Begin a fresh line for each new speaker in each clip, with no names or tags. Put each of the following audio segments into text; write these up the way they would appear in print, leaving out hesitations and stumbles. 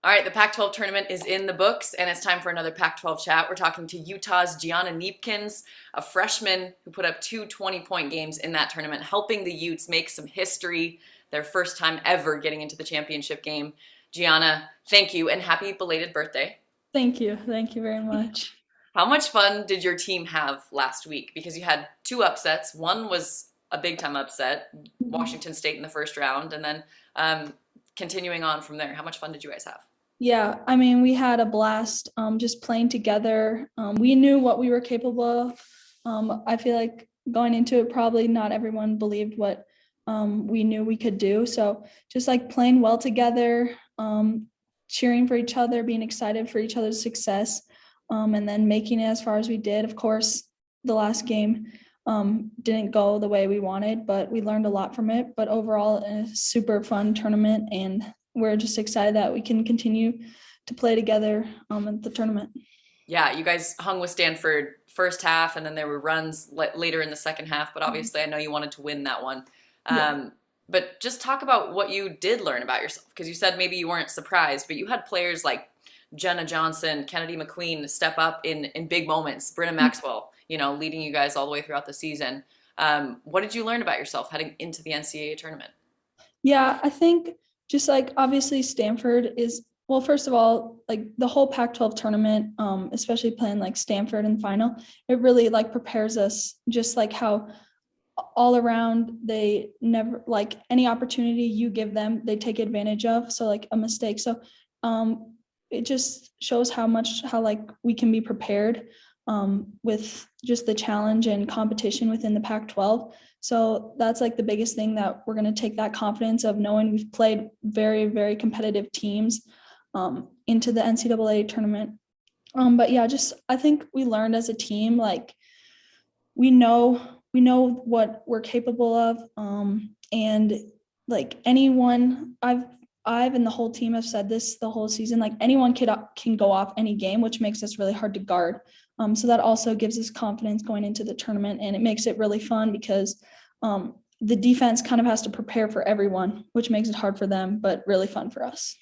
All right, the Pac-12 tournament is in the books, and it's time for another Pac-12 chat. We're talking to Utah's Gianna Kneepkens, a freshman who put up two 20-point games in that tournament, helping the Utes make some history, their first time ever getting into the championship game. Gianna, thank you, and happy belated birthday.
Thank you. Thank you very much.
How much fun did your team have last week? Because you had two upsets. One was a big-time upset,
Mhm.
Washington State in the first round, and then continuing on from there. How much fun did you guys have?
Yeah, I mean, we had a blast just playing together. We knew what we were capable of. I feel like going into it, probably not everyone believed what we knew we could do. So just like playing well together, cheering for each other, being excited for each other's success, and then making it as far as we did. Of course, the last game didn't go the way we wanted, but we learned a lot from it. But overall, a super fun tournament, and we're just excited that we can continue to play together at the tournament.
Yeah, you guys hung with Stanford first half, and then there were runs later in the second half. But obviously, I know you wanted to win that one.
Yeah.
But just talk about what you did learn about yourself, because you said maybe you weren't surprised, but you had players like Jenna Johnson, Kennedy McQueen step up in big moments. Brenna Maxwell, leading you guys all the way throughout the season. What did you learn about yourself heading into the NCAA tournament?
Yeah, I think just like obviously Stanford is, well, first of all, like the whole Pac-12 tournament, especially playing like Stanford in the final, it really like prepares us just like how all around they never, like any opportunity you give them they take advantage of, so like a mistake. So it just shows how like we can be prepared with just the challenge and competition within the Pac-12. So that's like the biggest thing, that we're going to take that confidence of knowing we've played very, very competitive teams into the NCAA tournament. But yeah, just I think we learned as a team, like we know we know what we're capable of, and like anyone, I've and the whole team have said this the whole season, like anyone can go off any game, which makes us really hard to guard. So that also gives us confidence going into the tournament, and it makes it really fun because the defense kind of has to prepare for everyone, which makes it hard for them, but really fun for us.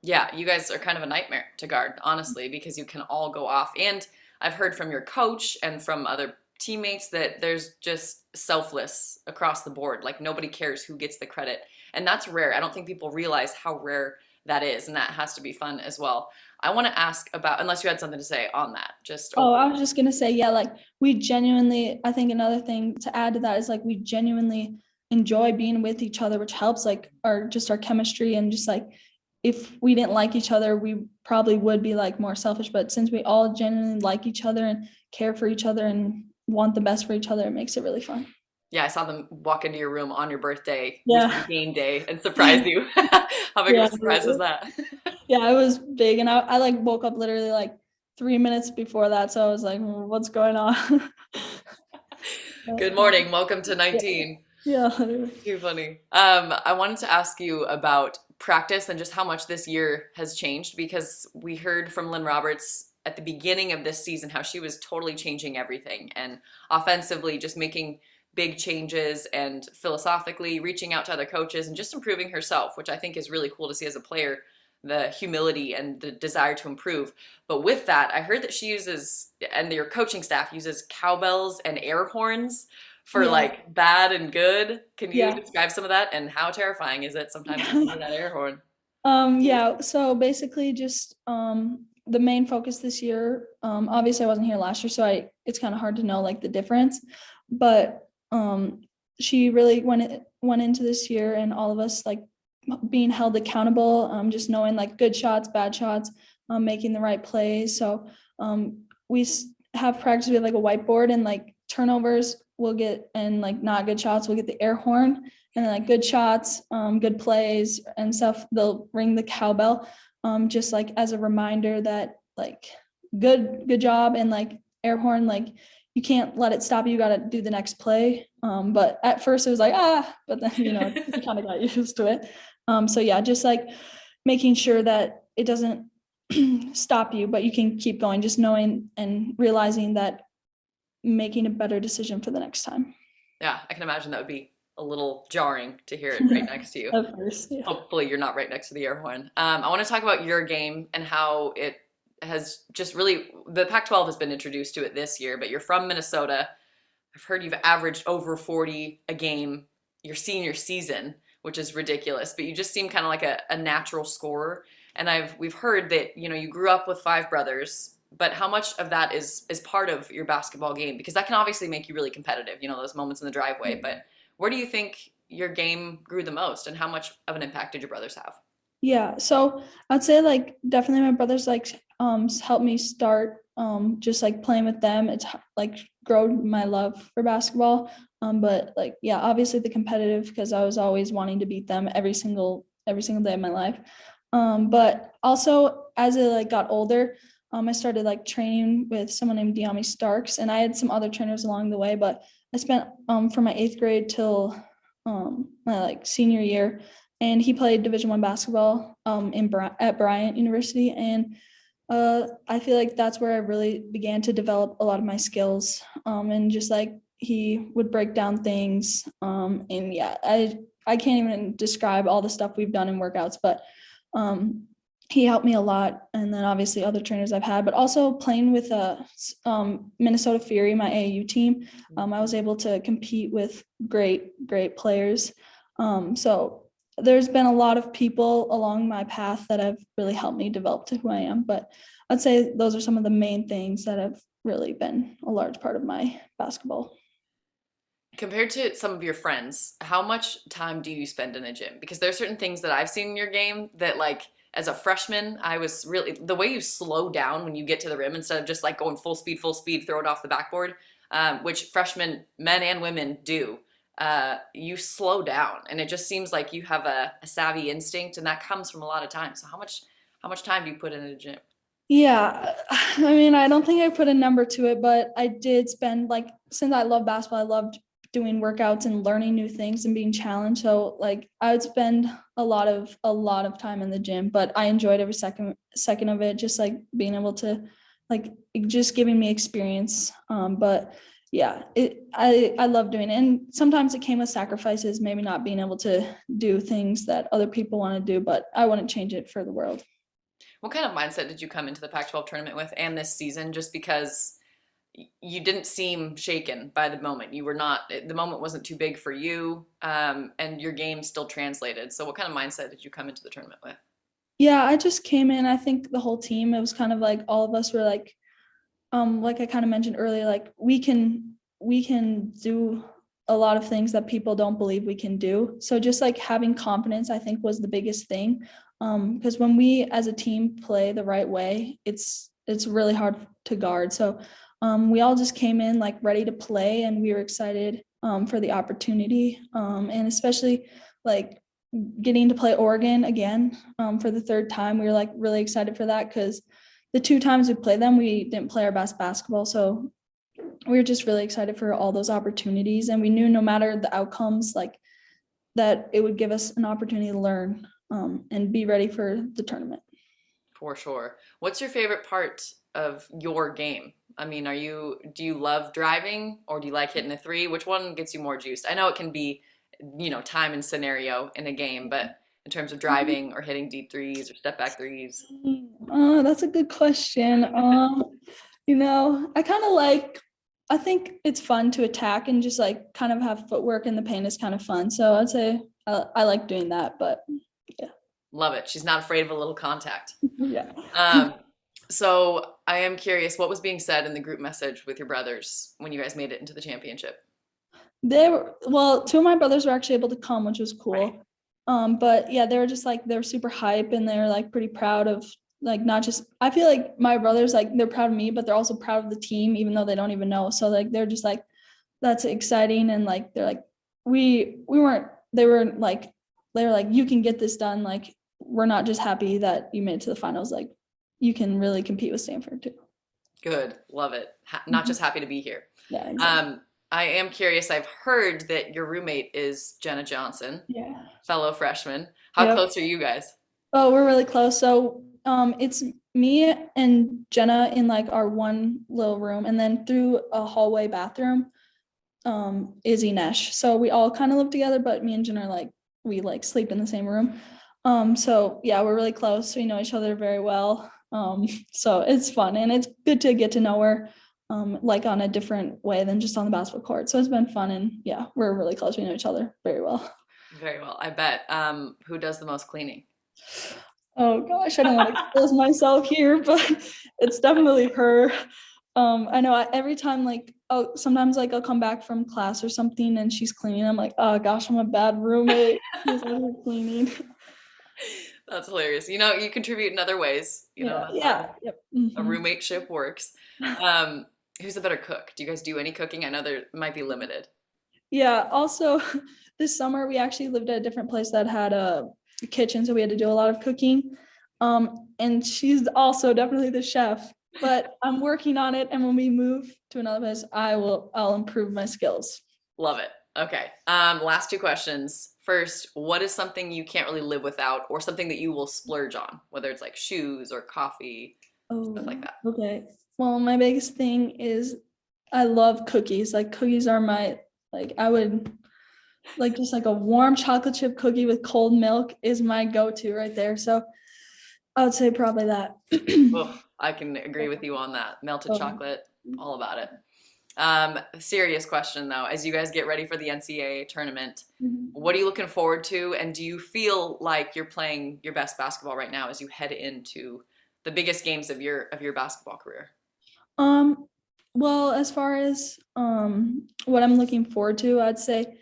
Yeah, you guys are kind of a nightmare to guard, honestly, because you can all go off. And I've heard from your coach and from other teammates that there's just selfless across the board. Like nobody cares who gets the credit. And that's rare. I don't think people realize how rare that is. And that has to be fun as well. I want to ask about, unless you had something to say on that, just
Oh, I
overall.
was just gonna say, yeah, like we genuinely, I think another thing to add to that is like we genuinely enjoy being with each other, which helps like our chemistry, and just like if we didn't like each other, we probably would be like more selfish. But since we all genuinely like each other and care for each other and want the best for each other, it makes it really fun.
Yeah, I saw them walk into your room on your birthday with
Yeah.
you game day and surprise you. How big of
Yeah.
a surprise was that?
Yeah, it was big. And I like woke up literally like 3 minutes before that. So I was like, what's going on?"
Good morning. Welcome to 19.
Yeah.
Too funny. I wanted to ask you about practice and just how much this year has changed, because we heard from Lynn Roberts at the beginning of this season how she was totally changing everything, and offensively just making big changes, and philosophically reaching out to other coaches and just improving herself, which I think is really cool to see as a player, the humility and the desire to improve. But with that, I heard that she uses, and your coaching staff uses, cowbells and air horns for
Yeah.
like bad and good. Can you
Yeah.
describe some of that, and how terrifying is it sometimes to hear that air horn?
Yeah, so basically just the main focus this year, obviously I wasn't here last year, so it's kind of hard to know like the difference, but she really went into this year, and all of us like being held accountable, just knowing like good shots, bad shots, making the right plays. So we have practice, we have like a whiteboard, and like turnovers we'll get, and like not good shots we'll get the air horn, and then like good shots, good plays and stuff, they'll ring the cowbell, just like as a reminder that like good job, and like air horn, like you can't let it stop you, got to do the next play. But at first it was like but then you kind of got used to it. So yeah, just like making sure that it doesn't stop you, but you can keep going, just knowing and realizing that making a better decision for the next time.
Yeah, I can imagine that would be a little jarring to hear it right next to you.
Of course, yeah.
Hopefully you're not right next to the air horn. I want to talk about your game and how it has just really, the Pac-12 has been introduced to it this year, but you're from Minnesota. I've heard you've averaged over 40 a game your senior season, which is ridiculous, but you just seem kind of like a natural scorer. And we've heard that, you grew up with five brothers, but how much of that is part of your basketball game? Because that can obviously make you really competitive, those moments in the driveway. But where do you think your game grew the most, and how much of an impact did your brothers have?
Yeah, so I'd say like definitely my brothers like helped me start just like playing with them. It's like grown my love for basketball. But like yeah, obviously the competitive, because I was always wanting to beat them every single day of my life. But also as I like got older, I started like training with someone named Deami Starks, and I had some other trainers along the way. But I spent from my 8th grade till my like senior year, and he played Division I basketball at Bryant University, and I feel like that's where I really began to develop a lot of my skills, and just like he would break down things, and yeah, I can't even describe all the stuff we've done in workouts, but he helped me a lot. And then obviously other trainers I've had, but also playing with Minnesota Fury, my AAU team, I was able to compete with great players. So there's been a lot of people along my path that have really helped me develop to who I am. But I'd say those are some of the main things that have really been a large part of my basketball.
Compared to some of your friends, how much time do you spend in the gym? Because there are certain things that I've seen in your game that, like, as a freshman, I was really, the way you slow down when you get to the rim instead of just like going full speed, throw it off the backboard, which freshmen, men and women do. You slow down, and it just seems like you have a savvy instinct, and that comes from a lot of time. So how much time do you put in the gym?
Yeah, I mean, I don't think I put a number to it, but I did spend like, since I love basketball, I loved doing workouts and learning new things and being challenged. So like I would spend a lot of time in the gym, but I enjoyed every second of it, just like being able to like just giving me experience. But yeah, I love doing it. And sometimes it came with sacrifices, maybe not being able to do things that other people want to do, but I wouldn't change it for the world.
What kind of mindset did you come into the Pac-12 tournament with, and this season, just because you didn't seem shaken by the moment? You were not, the moment wasn't too big for you, and your game still translated. So what kind of mindset did you come into the tournament with?
Yeah, I just came in, I think the whole team, it was kind of like all of us were like I kind of mentioned earlier, like we can do a lot of things that people don't believe we can do. So just like having confidence, I think, was the biggest thing. Because when we as a team play the right way, it's really hard to guard. So we all just came in like ready to play, and we were excited for the opportunity, and especially like getting to play Oregon again for the third time. We were like really excited for that, because the 2 times we played them, we didn't play our best basketball. So we were just really excited for all those opportunities, and we knew no matter the outcomes, like that it would give us an opportunity to learn and be ready for the tournament.
For sure. What's your favorite part of your game? I mean, do you love driving, or do you like hitting a three? Which one gets you more juiced? I know it can be, time and scenario in a game, but in terms of driving or hitting deep threes or step back threes.
That's a good question. I kind of I think it's fun to attack and just like kind of have footwork in the paint is kind of fun. So I'd say I like doing that, but yeah.
Love it. She's not afraid of a little contact.
Yeah.
So I am curious, what was being said in the group message with your brothers when you guys made it into the championship?
Well, 2 of my brothers were actually able to come, which was cool.
Right.
But yeah, they were just like, they were super hype, and they're like pretty proud of like, not just, I feel like my brothers, like they're proud of me, but they're also proud of the team, even though they don't even know. So like, they're just like, that's exciting. And like, they're like, they were like, you can get this done. Like, we're not just happy that you made it to the finals. Like, you can really compete with Stanford too.
Good. Love it. Not just happy to be here.
Yeah. Exactly.
I am curious. I've heard that your roommate is Jenna Johnson,
Yeah.
fellow freshman. How
Yep.
close are you guys?
Oh, we're really close. So it's me and Jenna in like our one little room, and then through a hallway bathroom, Izzy Nesh. So we all kind of live together, but me and Jen are like, we like sleep in the same room. So yeah, we're really close. We know each other very well. So it's fun and it's good to get to know her like on a different way than just on the basketball court. So it's been fun and yeah, we're really close. We know each other very well.
Very well, I bet. Who does the most cleaning?
Oh gosh, I don't want to expose myself here, but it's definitely her. I know every time like oh sometimes like I'll come back from class or something and she's cleaning. I'm like, oh gosh, I'm a bad roommate. She's always cleaning.
That's hilarious. You know, you contribute in other ways. You know,
Yeah,
that's
yeah,
how
yep.
a roommate ship works. Um, who's a better cook? Do you guys do any cooking? I know there might be limited.
Yeah. Also, this summer we actually lived at a different place that had a kitchen, so we had to do a lot of cooking. And she's also definitely the chef, but I'm working on it. And when we move to another place, I'll improve my skills.
Love it. Okay. Last two questions. First, what is something you can't really live without, or something that you will splurge on, whether it's like shoes or coffee, stuff like
Oh,
that?
okay. Well, my biggest thing is I love cookies. Like cookies are my like I would like just like a warm chocolate chip cookie with cold milk is my go-to right there. So I would say probably that.
Oh, I can agree with you on that. Melted
Um,
chocolate, all about it. Serious question though, as you guys get ready for the NCAA tournament, what are you looking forward to? And do you feel like you're playing your best basketball right now as you head into the biggest games of your basketball career?
um, well, as far as what I'm looking forward to, I'd say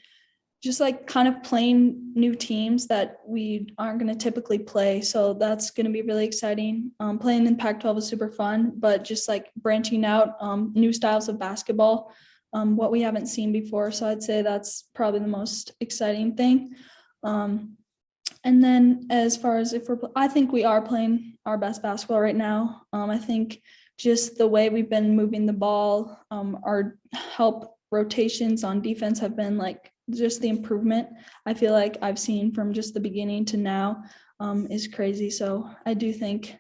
just like kind of playing new teams that we aren't going to typically play. So that's going to be really exciting. Playing in Pac-12 is super fun, but just like branching out new styles of basketball, what we haven't seen before. So I'd say that's probably the most exciting thing. Um, and then as far as I think we are playing our best basketball right now. I think just the way we've been moving the ball, our help rotations on defense have been like just the improvement I feel like I've seen from just the beginning to now is crazy. So I do think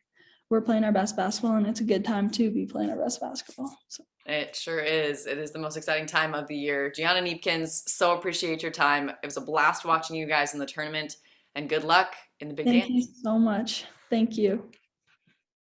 we're playing our best basketball and it's a good time to be playing our best basketball. So
It sure is. It is the most exciting time of the year. Gianna Kneepkens, so appreciate your time. It was a blast watching you guys in the tournament, and good luck in the big
thank you
dance.
so much. Thank you.